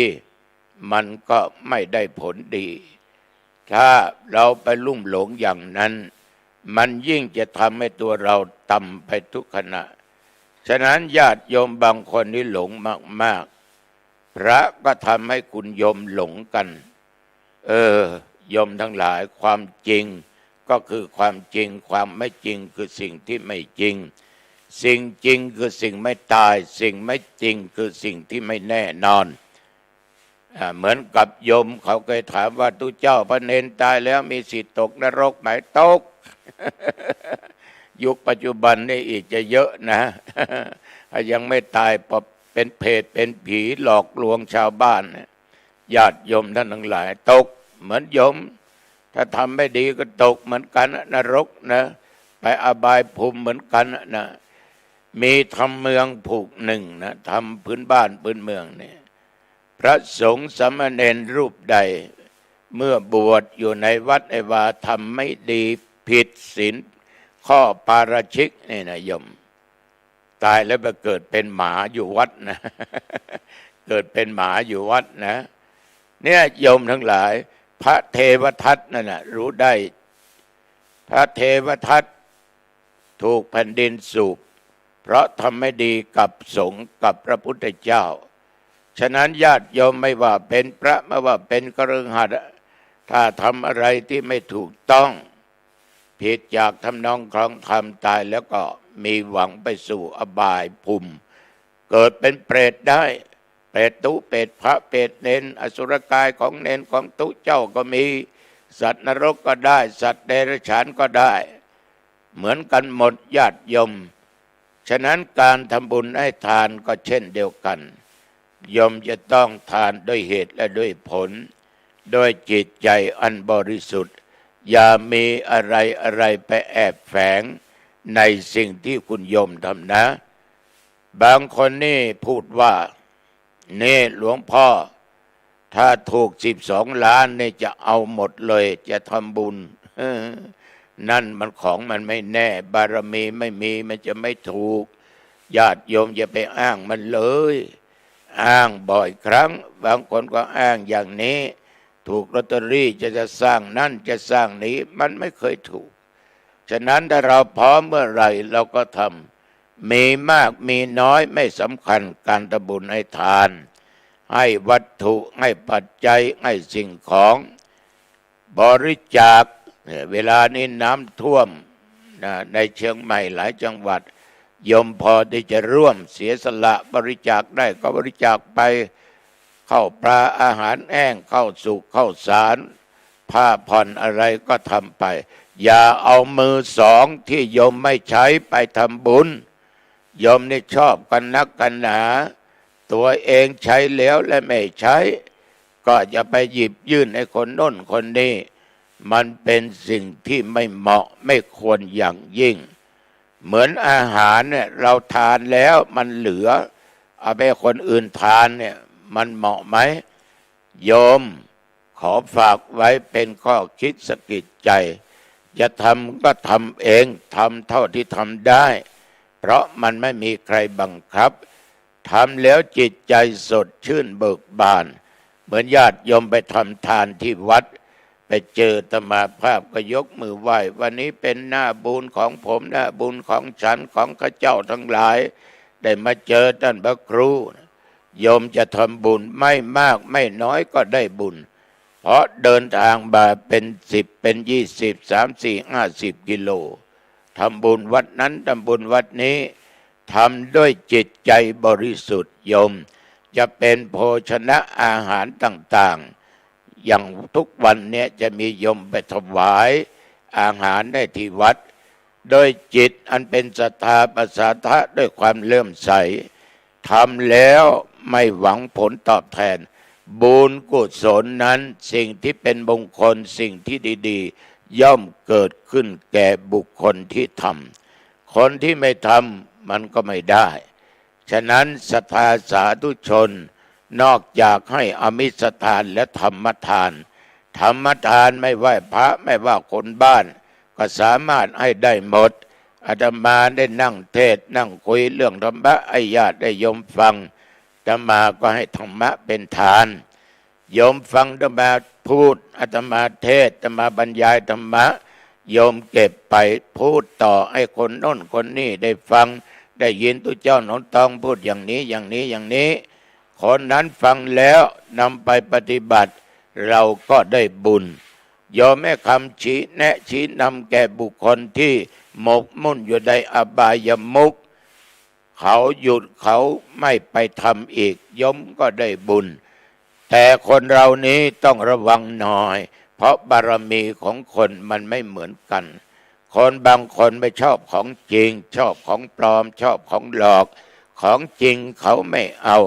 S2: มันก็ไม่ได้ผลดีถ้าเราไปลุ่มหลงอย่างนั้นมันยิ่งจะทำให้ตัวเราต่ำไปทุกขณะฉะนั้นญาติโยมบางคนนี่หลงมากๆพระก็ทำให้คุณโยมหลงกันโยมทั้งหลายความจริงก็คือความจริงความไม่จริงคือสิ่งที่ไม่จริงสิ่งจริงคือสิ่งไม่ตายสิ่งไม่จริงคือสิ่งที่ไม่แน่นอนเหมือนกับโยมเขาเคยถามว่าตุเจ้าพระเนนตายแล้วมีสิทธิ์ตกนรกไหมตก ยุคปัจจุบันนี่อีกจะเยอะนะ ยังไม่ตายเป็นเพศเป็นผีหลอกลวงชาวบ้าน ญาติโยมท่านทั้งหลายตกเหมือนโยมถ้าทำไม่ดีก็ตกเหมือนกันนรกนะไปอบายภูมิเหมือนกันนะมีทำเมืองผูกหนึ่งนะทำพื้นบ้านพื้นเมืองเนี่ยพระสงฆ์สามเณรรูปใดเมื่อบวชอยู่ในวัดไอวาทำไม่ดีผิดศีลข้อปาราชิกนี่นะโยมตายแล้วไปเกิดเป็นหมาอยู่วัดนะ เกิดเป็นหมาอยู่วัดนะเนี่ยโยมทั้งหลายพระเทวทัตนั่นนะรู้ได้พระเทวทัตถูกแผ่นดินสูบเพราะทำไม่ดีกับสงฆ์กับพระพุทธเจ้าฉะนั้นญาติโยมไม่ว่าเป็นพระไม่ว่าเป็นคฤหัสถ์ถ้าทำอะไรที่ไม่ถูกต้องผิดจากทำนองครองธรรมตายแล้วก็มีหวังไปสู่อบายภูมิเกิดเป็นเปรตได้เปรตตุเปรตพระเปรตเนนอสุรกายของเนนของตุเจ้าก็มีสัตว์นรกก็ได้สัตว์เดรัจฉานก็ได้เหมือนกันหมดญาติโยมฉะนั้นการทำบุญให้ทานก็เช่นเดียวกันโยมจะต้องทานด้วยเหตุและด้วยผลโดยจิตใจอันบริสุทธิ์อย่ามีอะไรไปแอบแฝงในสิ่งที่คุณโยมทำนะบางคนนี่พูดว่านี่หลวงพ่อถ้าถูก12 ล้านนี่จะเอาหมดเลยจะทำบุญ นั่นมันของมันไม่แน่บารมีไม่มีมันจะไม่ถูกญาติโยมอย่าไปอ้างมันเลยอ้างบ่อยครั้งบางคนก็อ้างอย่างนี้ถูกลอตเตอรี่จะสร้างนั่นจะสร้างนี้มันไม่เคยถูกฉะนั้นถ้าเราพร้อมเมื่อไหร่เราก็ทำมีมากมีน้อยไม่สำคัญการทำบุญให้ทานให้วัตถุให้ปัจจัยให้สิ่งของบริจาคเวลานี้น้ำท่วมในเชียงใหม่หลายจังหวัดโยมพอที่จะร่วมเสียสละบริจาคได้ก็บริจาคไปข้าวปลาอาหารแห้งข้าวสุกข้าวสารผ้าผ่อนอะไรก็ทำไปอย่าเอามือสองที่โยมไม่ใช้ไปทำบุญโยมนี่ชอบกันนักกันหนาตัวเองใช้แล้วและไม่ใช้ก็จะไปหยิบยื่นให้คนโน้นคนนี้มันเป็นสิ่งที่ไม่เหมาะไม่ควรอย่างยิ่งเหมือนอาหารเนี่ยเราทานแล้วมันเหลือเอาไปคนอื่นทานเนี่ยมันเหมาะไหมโยมขอฝากไว้เป็นข้อคิดสะกิดใจจะทำก็ทำเองทำเท่าที่ทำได้เพราะมันไม่มีใครบังคับทำแล้วจิตใจสดชื่นเบิกบานเหมือนญาติโยมไปทำทานที่วัดไปเจออาตมาภาพก็ยกมือไหว้วันนี้เป็นหน้าบุญของผมหน้าบุญของฉันของข้าเจ้าทั้งหลายได้มาเจอท่านพระครูโยมจะทำบุญไม่มากไม่น้อยก็ได้บุญเพราะเดินทางมาเป็น10เป็น20 30 50 กิโลทำบุญวัดนั้นทำบุญวัดนี้ทำด้วยจิตใจบริสุทธิ์โยมจะเป็นโภชนะอาหารต่างๆอย่างทุกวันนี้จะมีโยมไปถวายอาหารได้ที่วัดโดยจิตอันเป็นศรัทธาประสาทะด้วยความเลื่อมใสทำแล้วไม่หวังผลตอบแทนบุญกุศลนั้นสิ่งที่เป็นมงคลสิ่งที่ดีๆย่อมเกิดขึ้นแก่บุคคลที่ทำคนที่ไม่ทำมันก็ไม่ได้ฉะนั้นศรัทธาสาธุชนนอกจากให้อมิสทานและธรรมทานธรรมทานไม่ว่าพระไม่ว่าคนบ้านก็สามารถให้ได้หมดอาตมาได้นั่งเทศนั่งคุยเรื่องธรรมะให้ญาติได้ยมฟังอาตมาก็ให้ธรรมะเป็นทานโยมฟังอาตมาพูดอาตมาเทศอาตมาบรรยายธรรมะโยมเก็บไปพูดต่อให้คนโน้นคนนี้ได้ฟังได้ยินตุเจ้าหนองตองพูดอย่างนี้อย่างนี้อย่างนี้คนนั้นฟังแล้วนำไปปฏิบัติเราก็ได้บุญโยมแม่คำชี้แนะชี้นำแก่บุคคลที่หมกมุ่นอยู่ในอบายมุขเขาหยุดเขาไม่ไปทำอีกโยมก็ได้บุญแต่คนเรานี้ต้องระวังหน่อยเพราะบารมีของคนมันไม่เหมือนกันคนบางคนไม่ชอบของจริงชอบของปลอมชอบของหลอกของจริงเขาไม่เอา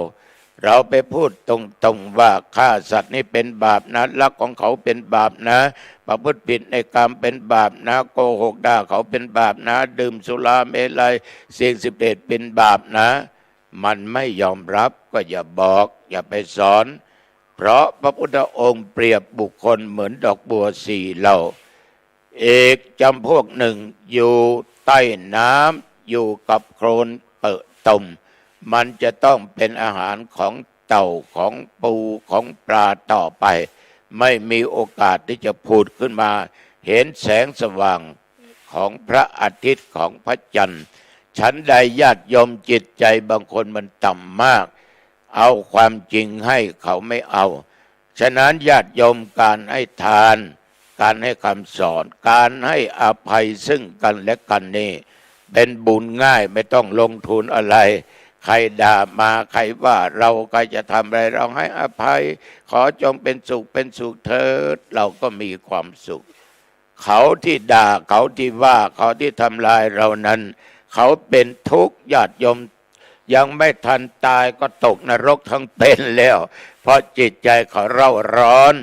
S2: เราไปพูดตรงๆว่าฆ่าสัตว์นี่เป็นบาปนะลักของเขาเป็นบาปนะประพฤติผิดในกรรมเป็นบาปนะโกหกด่าเขาเป็นบาปนะดื่มสุราเมลัยเสี่ยง11เป็นบาปนะมันไม่ยอมรับก็อย่าบอกอย่าไปสอนเพราะพระพุทธองค์เปรียบบุคคลเหมือนดอกบัวสี่เหล่าเอกจำพวกหนึ่งอยู่ใต้น้ำอยู่กับโคลนเปิดตุ่มมันจะต้องเป็นอาหารของเต่าของปูของปลาต่อไปไม่มีโอกาสที่จะผุดขึ้นมาเห็นแสงสว่างของพระอาทิตย์ของพระจันทร์ฉันใดญาติโยมจิตใจบางคนมันต่ำมากเอาความจริงให้เขาไม่เอาฉะนั้นญาติโยมการให้ทานการให้คำสอนการให้อภัยซึ่งกันและกันนี่เป็นบุญง่ายไม่ต้องลงทุนอะไรใครด่ามาใครว่าเราใครจะทำอะไรเราให้อภัยขอจงเป็นสุขเป็นสุขเถิดเราก็มีความสุขเขาที่ด่าเขาที่ว่าเขาที่ทำลายเรานั้นเขาเป็นทุกข์ญาติโยมยังไม่ทันตายก็ตกนรกทั้งเป็นแล้วเพราะจิตใจเขาเร่าร้อน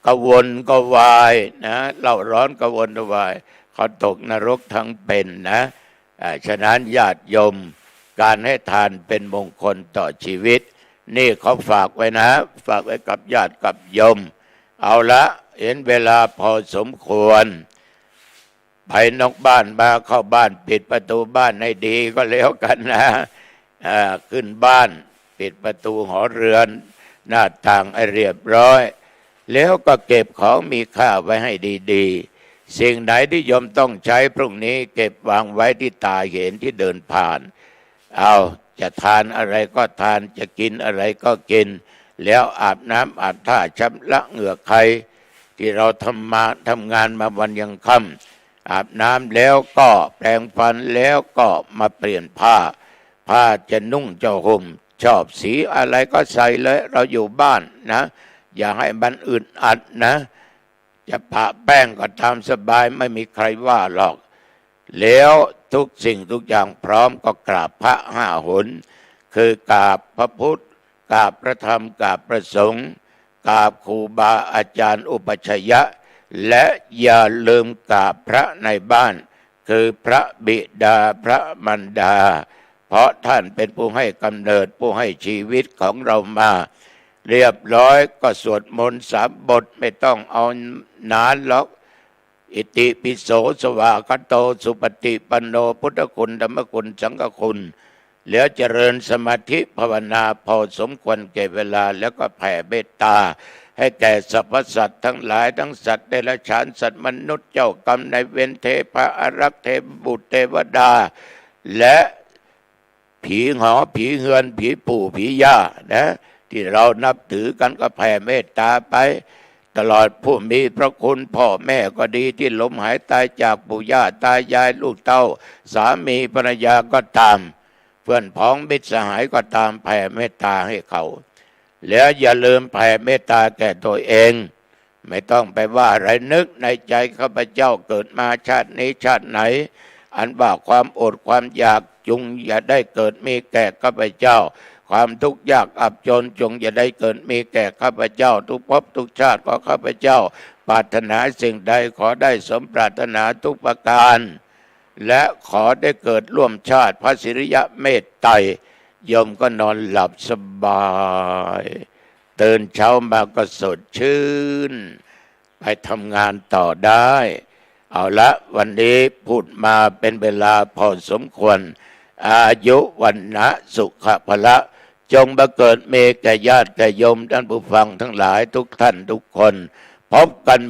S2: กระวนกระวายนะเร่าร้อนกระวนกระวายเขาตกนรกทั้งเป็นนะฉะนั้นญาติโยมการให้ทานเป็นมงคลต่อชีวิตนี่เขาฝากไว้นะฝากไว้กับญาติกับโยมเอาละเห็นเวลาพอสมควรไปนอกบ้านมาเข้าบ้านปิดประตูบ้านให้ดีก็แล้วกันนะขึ้นบ้านปิดประตูหอเรือนหน้าต่างให้เรียบร้อยแล้วก็เก็บของมีค่าไว้ให้ดีๆสิ่งไหนที่โยมต้องใช้พรุ่งนี้เก็บวางไว้ที่ตาเห็นที่เดินผ่านเอาจะทานอะไรก็ทานจะกินอะไรก็กินแล้วอาบน้ำอาบท่าชำระเหงื่อใครที่เราทำงานมาวันยังค่ำอาบน้ำแล้วก็แปรงฟันแล้วก็มาเปลี่ยนผ้าจะนุ่งจะห่มชอบสีอะไรก็ใส่เลยเราอยู่บ้านนะอย่าให้มันอึดอัดนะจะปะแป้งก็ตามสบายไม่มีใครว่าหรอกแล้วทุกสิ่งทุกอย่างพร้อมก็กราบพระ5 หนคือกราบพระพุทธกราบพระธรรมกราบพระสงฆ์กราบครูบาอาจารย์อุปัชฌายะและอย่าลืมกราบพระในบ้านคือพระบิดาพระมารดาเพราะท่านเป็นผู้ให้กำเนิดผู้ให้ชีวิตของเรามาเรียบร้อยก็สวดมนต์3 บทไม่ต้องเอานานหรอกอิติปิโสสวากขาโตสุปฏิปันโนพุทธคุณธรรมคุณสังฆคุณแล้วเจริญสมาธิภาวนาพอสมควรแก่เวลาแล้วก็แผ่เมตตาให้แก่สรรพสัตว์ทั้งหลายทั้งสัตว์เดรัจฉานสัตว์มนุษย์เจ้ากรรมนายเวรเทพะอารักษ์เทพบุตรเทวดาและผีหอผีเฮือนผีปู่ผีย่านะที่เรานับถือกันก็แผ่เมตตาไปตลอดผู้มีพระคุณพ่อแม่ก็ดีที่ล้มหายตายจากปู่ย่าตายายลูกเต้าสามีภรรยาก็ตามเพื่อนพ้องมิตรสหายก็ตามแผ่เมตตาให้เขาแล้วอย่าลืมแผ่เมตตาแก่ตัวเองไม่ต้องไปว่าอะไรนึกในใจข้าพเจ้าเกิดมาชาตินี้ชาติไหนอันว่าความอดความอยากจงอย่าได้เกิดมีแก่ข้าพเจ้าความทุกข์ยากอับจนจงอย่าได้เกิดมีแก่ข้าพเจ้าทุกภพทุกชาติขอข้าพเจ้าปรารถนาสิ่งใดขอได้สมปรารถนาทุกประการและขอได้เกิดร่วมชาติพระสิริยะเมตไตรโยมก็นอนหลับสบายตื่นเช้ามาก็สดชื่นไปทำงานต่อได้เอาละวันนี้พูดมาเป็นเวลาพอสมควรอายุวันนะสุขภละจงบังเกิดเมแก่ญาติแก่โยมท่านผู้ฟังทั้งหลายทุกท่านทุกคนพบกัน